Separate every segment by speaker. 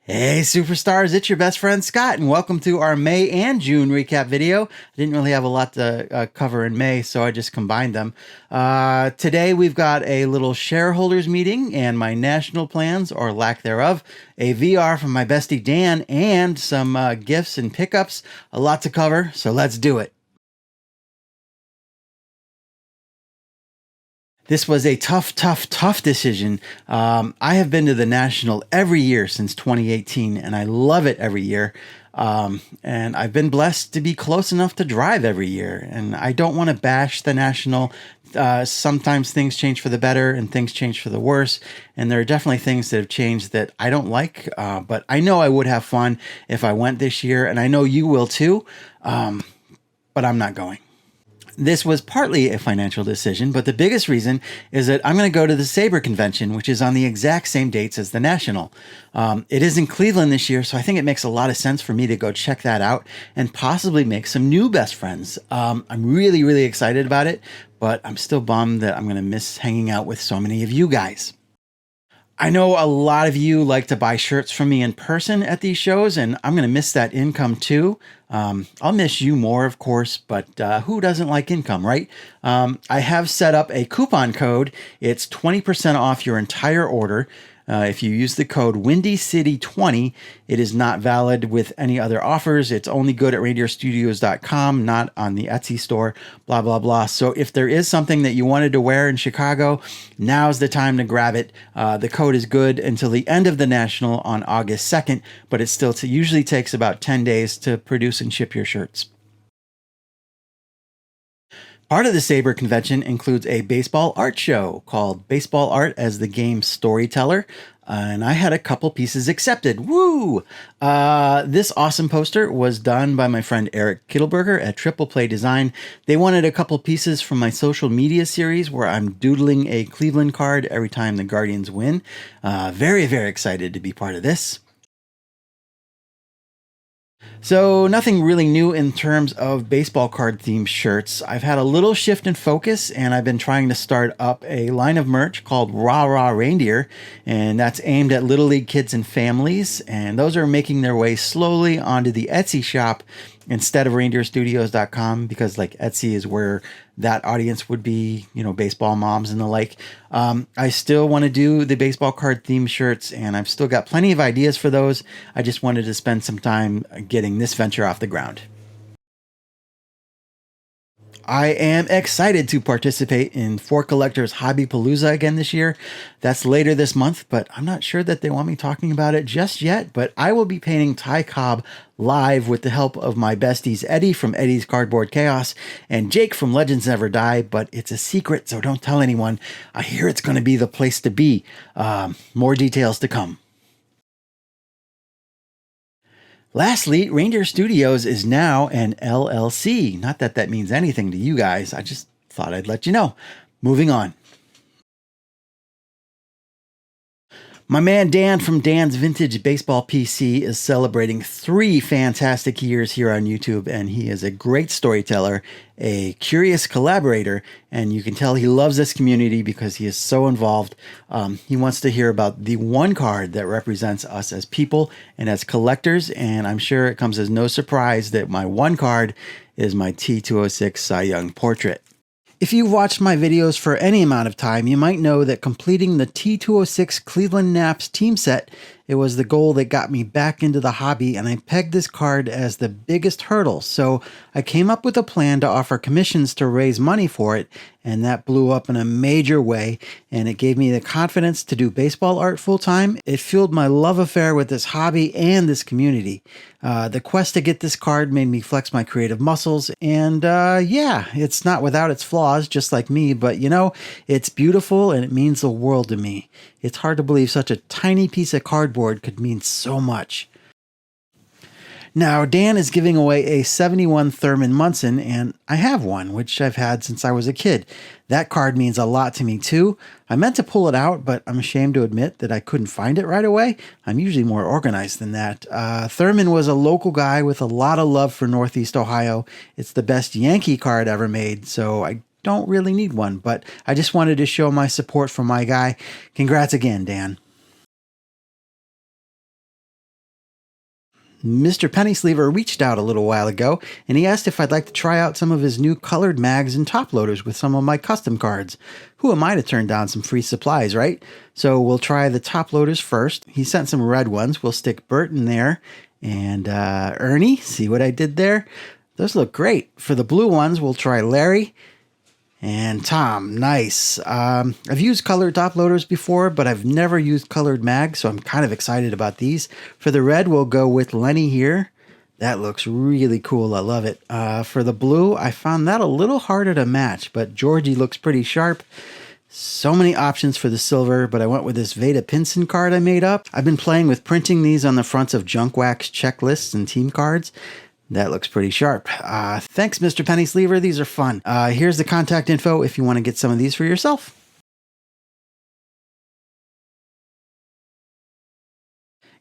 Speaker 1: Hey superstars, it's your best friend Scott, and welcome to our May and June recap video. I didn't really have a lot to cover in May, so I just combined them. Today we've got a little shareholders meeting and my national plans, or lack thereof, a VR from my bestie Dan, and some gifts and pickups. A lot to cover, so let's do it. This was a tough decision. I have been to the National every year since 2018, and I love it every year. And I've been blessed to be close enough to drive every year. And I don't want to bash the National. Sometimes things change for the better and things change for the worse. And there are definitely things that have changed that I don't like. But I know I would have fun if I went this year, and I know you will too. But I'm not going. This was partly a financial decision, but the biggest reason is that I'm going to go to the Sabre convention, which is on the exact same dates as the National. It is in Cleveland this year, so I think it makes a lot of sense for me to go check that out and possibly make some new best friends. I'm really excited about it, but I'm still bummed that I'm going to miss hanging out with so many of you guys. I know a lot of you like to buy shirts from me in person at these shows, and I'm going to miss that income too. I'll miss you more, of course, but who doesn't like income, right? I have set up a coupon code. It's 20% off your entire order. If you use the code WindyCity20, it is not valid with any other offers. It's only good at reindeerstudios.com, not on the Etsy store, blah, blah, blah. So if there is something that you wanted to wear in Chicago, now's the time to grab it. The code is good until the end of the National on August 2nd, but it still usually takes about 10 days to produce and ship your shirts. Part of the Sabre convention includes a baseball art show called Baseball Art as the Game Storyteller. And I had a couple pieces accepted. Woo! This awesome poster was done by my friend Eric Kittelberger at Triple Play Design. They wanted a couple pieces from my social media series where I'm doodling a Cleveland card every time the Guardians win. Very excited to be part of this. So nothing really new in terms of baseball card themed shirts. I've had a little shift in focus, and I've been trying to start up a line of merch called Reindeer, and that's aimed at Little League kids and families, and those are making their way slowly onto the Etsy shop instead of reindeerstudios.com, because like Etsy is where that audience would be, baseball moms and the like. I still want to do the baseball card themed shirts, and I've still got plenty of ideas for those. I just wanted to spend some time getting this venture off the ground. I am excited to participate in For Collectors Hobby Palooza again this year. That's later this month, but I'm not sure that they want me talking about it just yet. But I will be painting Ty Cobb live with the help of my besties Eddie from Eddie's Cardboard Chaos and Jake from Legends Never Die, but it's a secret, so don't tell anyone. I hear it's going to be the place to be. More details to come. Lastly, Reindeer Studios is now an LLC. Not that that means anything to you guys. I just thought I'd let you know. Moving on. My man Dan from Dan's Vintage Baseball PC is celebrating 3 fantastic years here on YouTube, and he is a great storyteller, a curious collaborator, and you can tell he loves this community because he is so involved. He wants to hear about the one card that represents us as people and as collectors, and I'm sure it comes as no surprise that my one card is my T206 Cy Young portrait. If you've watched my videos for any amount of time, you might know that completing the T206 Cleveland Naps team set, it was the goal that got me back into the hobby, and I pegged this card as the biggest hurdle. So I came up with a plan to offer commissions to raise money for it, and that blew up in a major way, and it gave me the confidence to do baseball art full time. It fueled my love affair with this hobby and this community. The quest to get this card made me flex my creative muscles, and yeah, it's not without its flaws, just like me, but it's beautiful and it means the world to me. It's hard to believe such a tiny piece of cardboard could mean so much. Now, Dan is giving away a 71 Thurman Munson, and I have one, which I've had since I was a kid. That card means a lot to me, too. I meant to pull it out, but I'm ashamed to admit that I couldn't find it right away. I'm usually more organized than that. Thurman was a local guy with a lot of love for Northeast Ohio. It's the best Yankee card ever made, so I don't really need one, but I just wanted to show my support for my guy. Congrats again, Dan. Mr. Pennysleever reached out a little while ago, and he asked if I'd like to try out some of his new colored mags and top loaders with some of my custom cards. Who am I to turn down some free supplies, right? So we'll try the top loaders first. He sent some red ones. We'll stick Bert in there. And Ernie, see what I did there? Those look great. For the blue ones, we'll try Larry and Tom. Nice. I've used colored top loaders before, but I've never used colored mags, so I'm kind of excited about these. For the red, we'll go with Lenny here. That looks really cool. I love it. For the blue, I found that a little harder to match, but Georgie looks pretty sharp. So many options for the silver, but I went with this Veda Pinson card I made up. I've been playing with printing these on the fronts of junk wax checklists and team cards. That looks pretty sharp. Thanks, Mr. Pennysleever. These are fun. Here's the contact info if you want to get some of these for yourself.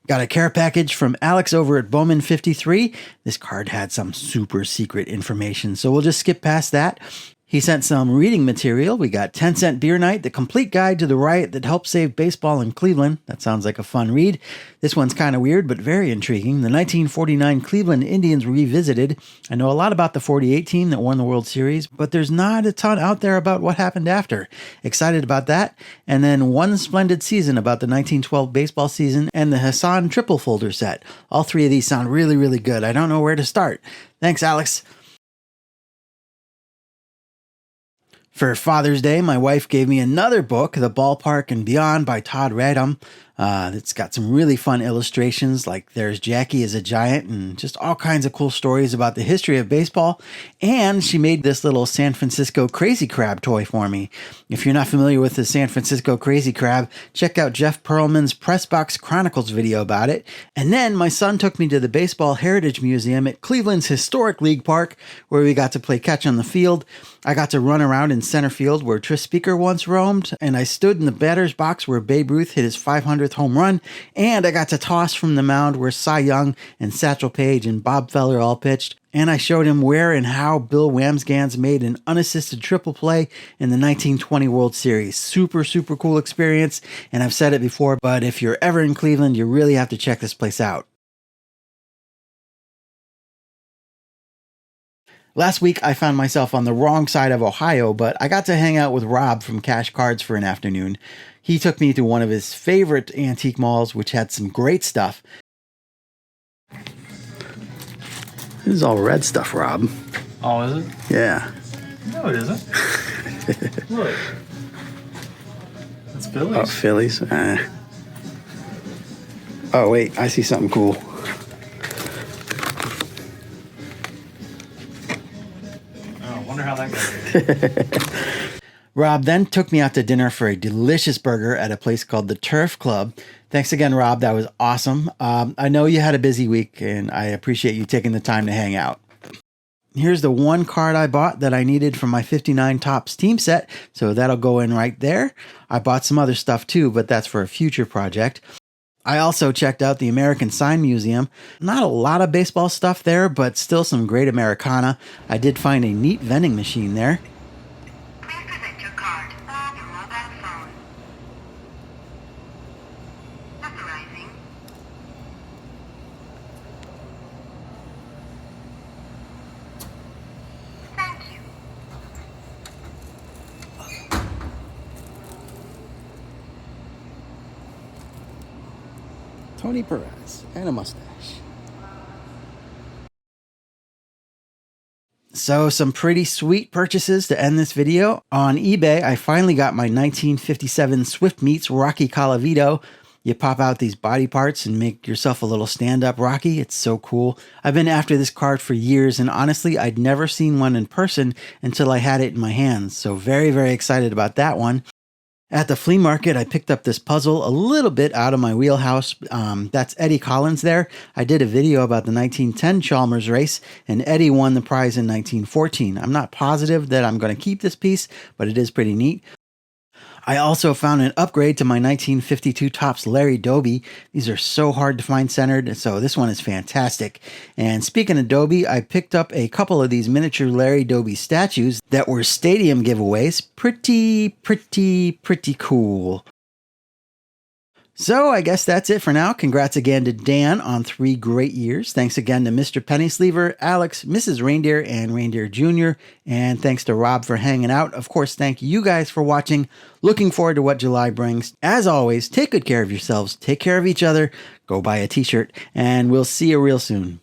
Speaker 1: Got a care package from Alex over at Bowman53. This card had some super secret information, so we'll just skip past that. He sent some reading material. We got 10 Cent Beer Night, the complete guide to the riot that helped save baseball in Cleveland. That sounds like a fun read. This one's kind of weird, but very intriguing. The 1949 Cleveland Indians Revisited. I know a lot about the 48 team that won the World Series, but there's not a ton out there about what happened after. Excited about that. And then One Splendid Season about the 1912 baseball season and the Hassan triple folder set. All three of these sound really, really good. I don't know where to start. Thanks, Alex. For Father's Day, my wife gave me another book, The Ballpark and Beyond by Todd Radom. It's got some really fun illustrations, like there's Jackie as a giant and just all kinds of cool stories about the history of baseball. And she made this little San Francisco Crazy Crab toy for me. If you're not familiar with the San Francisco Crazy Crab, check out Jeff Pearlman's Pressbox Chronicles video about it. And then my son took me to the Baseball Heritage Museum at Cleveland's historic League Park, where we got to play catch on the field. I got to run around in center field where Tris Speaker once roamed, and I stood in the batter's box where Babe Ruth hit his 500th home run, and I got to toss from the mound where Cy Young and Satchel Paige and Bob Feller all pitched, and I showed him where and how Bill Wamsgans made an unassisted triple play in the 1920 World Series. Super, super cool experience, and I've said it before, but if you're ever in Cleveland, you really have to check this place out. Last week, I found myself on the wrong side of Ohio, but I got to hang out with Rob from Cash Cards for an afternoon. He took me to one of his favorite antique malls, which had some great stuff. This is all red stuff, Rob.
Speaker 2: Oh, is it?
Speaker 1: Yeah.
Speaker 2: No, it isn't. Look. It's Phillies.
Speaker 1: Oh, Phillies. Oh, wait. I see something cool.
Speaker 2: Wonder how that goes.
Speaker 1: Rob then took me out to dinner for a delicious burger at a place called the Turf Club. Thanks again, Rob. That was awesome. I know you had a busy week, and I appreciate you taking the time to hang out. Here's the one card I bought that I needed for my 59 Topps team set, so that'll go in right there. I bought some other stuff too, but that's for a future project. I also checked out the American Sign Museum. Not a lot of baseball stuff there, but still some great Americana. I did find a neat vending machine there.
Speaker 3: Please present your card or your mobile phone. Authorizing. Thank you.
Speaker 1: Tony Perez and a mustache. So some pretty sweet purchases to end this video. On eBay, I finally got my 1957 Swift Meats Rocky Colavito. You pop out these body parts and make yourself a little stand-up Rocky. It's so cool. I've been after this card for years, and honestly, I'd never seen one in person until I had it in my hands. So very, very excited about that one. At the flea market, I picked up this puzzle a little bit out of my wheelhouse. That's Eddie Collins there. I did a video about the 1910 Chalmers race, and Eddie won the prize in 1914. I'm not positive that I'm going to keep this piece, but it is pretty neat. I also found an upgrade to my 1952 Topps Larry Doby. These are so hard to find centered, so this one is fantastic. And speaking of Doby, I picked up a couple of these miniature Larry Doby statues that were stadium giveaways. Pretty cool. So I guess that's it for now. Congrats again to Dan on 3 great years. Thanks again to Mr. Pennysleever, Alex, Mrs. Reindeer, and Reindeer Jr. And thanks to Rob for hanging out. Of course, thank you guys for watching. Looking forward to what July brings. As always, take good care of yourselves. Take care of each other. Go buy a t-shirt. And we'll see you real soon.